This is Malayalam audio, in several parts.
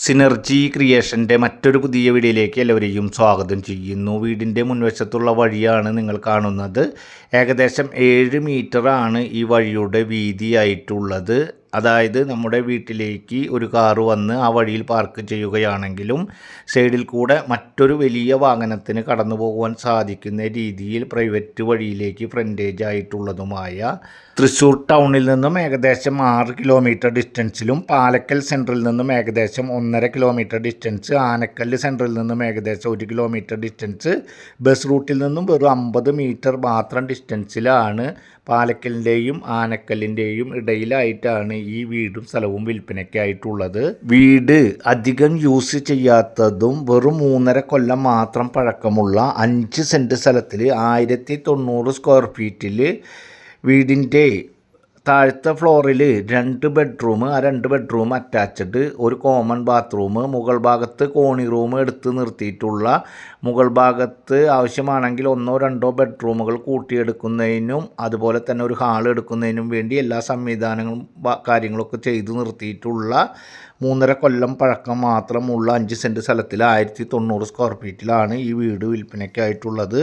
സിനർജി ക്രിയേഷൻ്റെ മറ്റൊരു പുതിയ വീഡിയോയിലേക്ക് എല്ലാവരെയും സ്വാഗതം ചെയ്യുന്നു. വീടിൻ്റെ മുൻവശത്തുള്ള വഴിയാണ് നിങ്ങൾ കാണുന്നത്. ഏകദേശം 7 മീറ്ററാണ് ഈ വഴിയുടെ വീതിയായിട്ടുള്ളത്. അതായത് നമ്മുടെ വീട്ടിലേക്ക് ഒരു കാറ് വന്ന് ആ വഴിയിൽ പാർക്ക് ചെയ്യുകയാണെങ്കിലും സൈഡിൽ കൂടെ മറ്റൊരു വലിയ വാഹനത്തിന് കടന്നു പോകുവാൻ സാധിക്കുന്ന രീതിയിൽ പ്രൈവറ്റ് വഴിയിലേക്ക് ഫ്രണ്ടേജ് ആയിട്ടുള്ളതുമായ തൃശ്ശൂർ ടൗണിൽ നിന്നും ഏകദേശം 6 കിലോമീറ്റർ ഡിസ്റ്റൻസിലും പാലക്കൽ സെൻട്രൽ നിന്നും ഏകദേശം 1.5 കിലോമീറ്റർ ഡിസ്റ്റൻസ്, ആനക്കല്ല് സെൻട്രൽ നിന്നും ഏകദേശം 1 കിലോമീറ്റർ ഡിസ്റ്റൻസ്, ബസ് റൂട്ടിൽ നിന്നും വെറും 50 മീറ്റർ മാത്രം ഡിസ്റ്റൻസിലാണ് പാലക്കലിൻ്റെയും ആനക്കല്ലിൻ്റെയും ഇടയിലായിട്ടാണ് ഈ വീടും സ്ഥലവും വിൽപ്പനയ്ക്കായിട്ടുള്ളത്. വീട് അധികം യൂസ് ചെയ്യാത്തതും വെറും 3.5 കൊല്ലം മാത്രം പഴക്കമുള്ള 5 സെൻറ്റ് സ്ഥലത്തിൽ 1090 സ്ക്വയർ ഫീറ്റിൽ വീടിൻ്റെ താഴത്തെ ഫ്ലോറിൽ 2 ബെഡ്റൂം, ആ 2 ബെഡ്റൂം അറ്റാച്ച്ഡ്, ഒരു കോമൺ ബാത്റൂം, മുകൾ ഭാഗത്ത് കോണി റൂം എടുത്ത് നിർത്തിയിട്ടുള്ള, മുകൾ ഭാഗത്ത് ആവശ്യമാണെങ്കിൽ 1-2 ബെഡ്റൂമുകൾ കൂട്ടിയെടുക്കുന്നതിനും അതുപോലെ തന്നെ ഒരു ഹാൾ എടുക്കുന്നതിനും വേണ്ടി എല്ലാ സംവിധാനങ്ങളും കാര്യങ്ങളൊക്കെ ചെയ്തു നിർത്തിയിട്ടുള്ള 3.5 കൊല്ലം പഴക്കം മാത്രമുള്ള 5 സെൻറ്റ് സ്ഥലത്തിൽ 1090 സ്ക്വയർ ഫീറ്റിലാണ് ഈ വീട് വിൽപ്പനയ്ക്കായിട്ടുള്ളത്.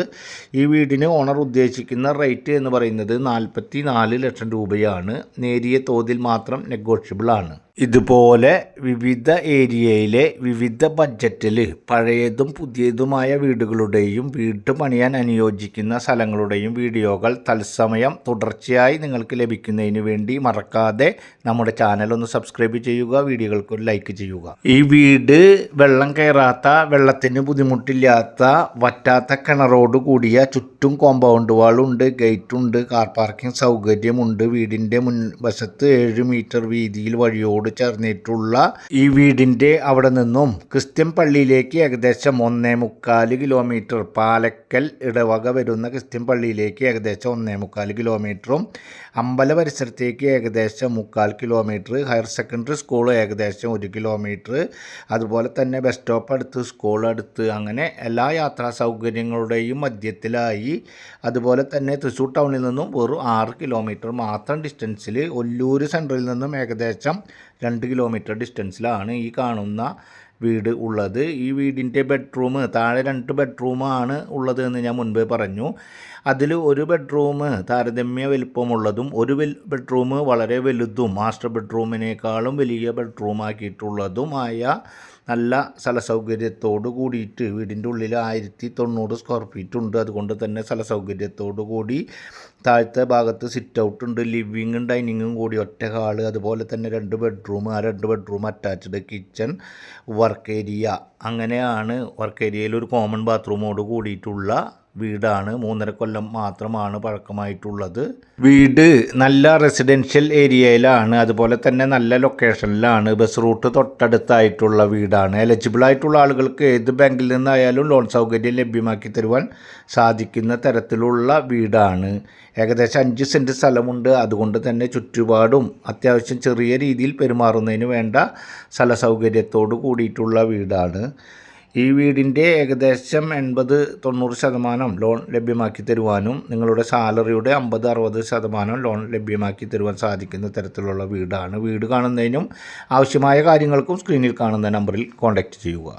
ഈ വീടിന് ഓണർ ഉദ്ദേശിക്കുന്ന റേറ്റ് എന്ന് പറയുന്നത് 44 ലക്ഷം രൂപയാണ്. നേരിയ തോതിൽ മാത്രം നെഗോഷ്യബിൾ ആണ്. ഇതുപോലെ വിവിധ ഏരിയയിലെ വിവിധ ബഡ്ജറ്റിൽ പഴയതും പുതിയതുമായ വീടുകളുടെയും വീട് പണിയാൻ അനുയോജിക്കുന്ന സ്ഥലങ്ങളുടെയും വീഡിയോകൾ തത്സമയം തുടർച്ചയായി നിങ്ങൾക്ക് ലഭിക്കുന്നതിന് വേണ്ടി മറക്കാതെ നമ്മുടെ ചാനൽ ഒന്ന് സബ്സ്ക്രൈബ് ചെയ്യുക, വീഡിയോകൾക്ക് ഒരു ലൈക്ക് ചെയ്യുക. ഈ വീട് വെള്ളം കയറാത്ത, വെള്ളത്തിന് ബുദ്ധിമുട്ടില്ലാത്ത, വറ്റാത്ത കിണറോട് കൂടിയ ചുറ്റും കോമ്പൗണ്ട് വാളുണ്ട്, ഗേറ്റുണ്ട്, കാർ പാർക്കിംഗ് സൗകര്യമുണ്ട്. വീടിൻ്റെ മുൻവശത്ത് 7 മീറ്റർ വീതിയിൽ വഴിയോട് ചേർന്നിട്ടുള്ള ഈ വീടിൻ്റെ അവിടെ നിന്നും ക്രിസ്ത്യൻ പള്ളിയിലേക്ക് ഏകദേശം 1.25 കിലോമീറ്റർ, പാലക്കൽ ഇടവക വരുന്ന ക്രിസ്ത്യൻ പള്ളിയിലേക്ക് ഏകദേശം 1.25 കിലോമീറ്ററും, അമ്പല പരിസരത്തേക്ക് ഏകദേശം 3/4 കിലോമീറ്റർ, ഹയർ സെക്കൻഡറി സ്കൂൾ ഏകദേശം 1 കിലോമീറ്റർ, അതുപോലെ തന്നെ ബസ് സ്റ്റോപ്പ് അടുത്ത്, സ്കൂൾ അടുത്ത്, അങ്ങനെ എല്ലാ യാത്രാ സൗകര്യങ്ങളുടെയും മധ്യത്തിലായി. അതുപോലെ തന്നെ തൃശ്ശൂർ ടൗണിൽ നിന്നും വെറും 6 കിലോമീറ്റർ മാത്രം ഡിസ്റ്റൻസിൽ ഒല്ലൂർ സെൻട്രലിൽ നിന്നും ഏകദേശം 2 കിലോമീറ്റർ ഡിസ്റ്റൻസിലാണ് ഈ കാണുന്ന വീട് ഉള്ളത്. ഈ വീടിൻ്റെ ബെഡ്റൂം താഴെ 2 ബെഡ്റൂമാണ് ഉള്ളത് എന്ന് ഞാൻ മുൻപേ പറഞ്ഞു. അതിൽ ഒരു ബെഡ്റൂം താരതമ്യ വലുപ്പമുള്ളതും ഒരു ബെഡ്റൂം വളരെ വലുതും മാസ്റ്റർ ബെഡ്റൂമിനേക്കാളും വലിയ ബെഡ്റൂമാക്കിയിട്ടുള്ളതുമായ നല്ല സ്ഥലസൗകര്യത്തോട് കൂടിയിട്ട് വീടിൻ്റെ ഉള്ളിൽ 1090 സ്ക്വയർ ഫീറ്റ് ഉണ്ട്. അതുകൊണ്ട് തന്നെ സ്ഥലസൗകര്യത്തോടു കൂടി താഴത്തെ ഭാഗത്ത് സിറ്റ് ഔട്ട് ഉണ്ട്, ലിവിങ്ങും ഡൈനിങ്ങും കൂടി ഒറ്റ ഹാള്, അതുപോലെ തന്നെ 2 ബെഡ്റൂം, ആ 2 bedroom attached kitchen, work area, അങ്ങനെയാണ്. വർക്ക് ഏരിയയിൽ ഒരു കോമൺ ബാത്റൂമോട് കൂടിയിട്ടുള്ള വീടാണ്. 3.5 കൊല്ലം മാത്രമാണ് പഴക്കമായിട്ടുള്ളത്. വീട് നല്ല റെസിഡൻഷ്യൽ ഏരിയയിലാണ്, അതുപോലെ തന്നെ നല്ല ലൊക്കേഷനിലാണ്. ബസ് റൂട്ട് തൊട്ടടുത്തായിട്ടുള്ള വീടാണ്. എലിജിബിൾ ആയിട്ടുള്ള ആളുകൾക്ക് ഏത് ബാങ്കിൽ നിന്നായാലും ലോൺ സൗകര്യം ലഭ്യമാക്കി തരുവാൻ സാധിക്കുന്ന തരത്തിലുള്ള വീടാണ്. ഏകദേശം 5 സെൻറ്റ് സ്ഥലമുണ്ട്. അതുകൊണ്ട് തന്നെ ചുറ്റുപാടും അത്യാവശ്യം ചെറിയ രീതിയിൽ പെരുമാറുന്നതിന് വേണ്ട സ്ഥല സൗകര്യത്തോട് കൂടിയിട്ടുള്ള വീടാണ്. ഈ വീടിൻ്റെ ഏകദേശം 80-90% ലോൺ ലഭ്യമാക്കി തരുവാനും നിങ്ങളുടെ സാലറിയുടെ 50-60% ലോൺ ലഭ്യമാക്കി തരുവാൻ സാധിക്കുന്ന തരത്തിലുള്ള വീടാണ്. വീട് കാണുന്നതിനും ആവശ്യമായ കാര്യങ്ങൾക്കും സ്ക്രീനിൽ കാണുന്ന നമ്പറിൽ കോൺടാക്റ്റ് ചെയ്യുക.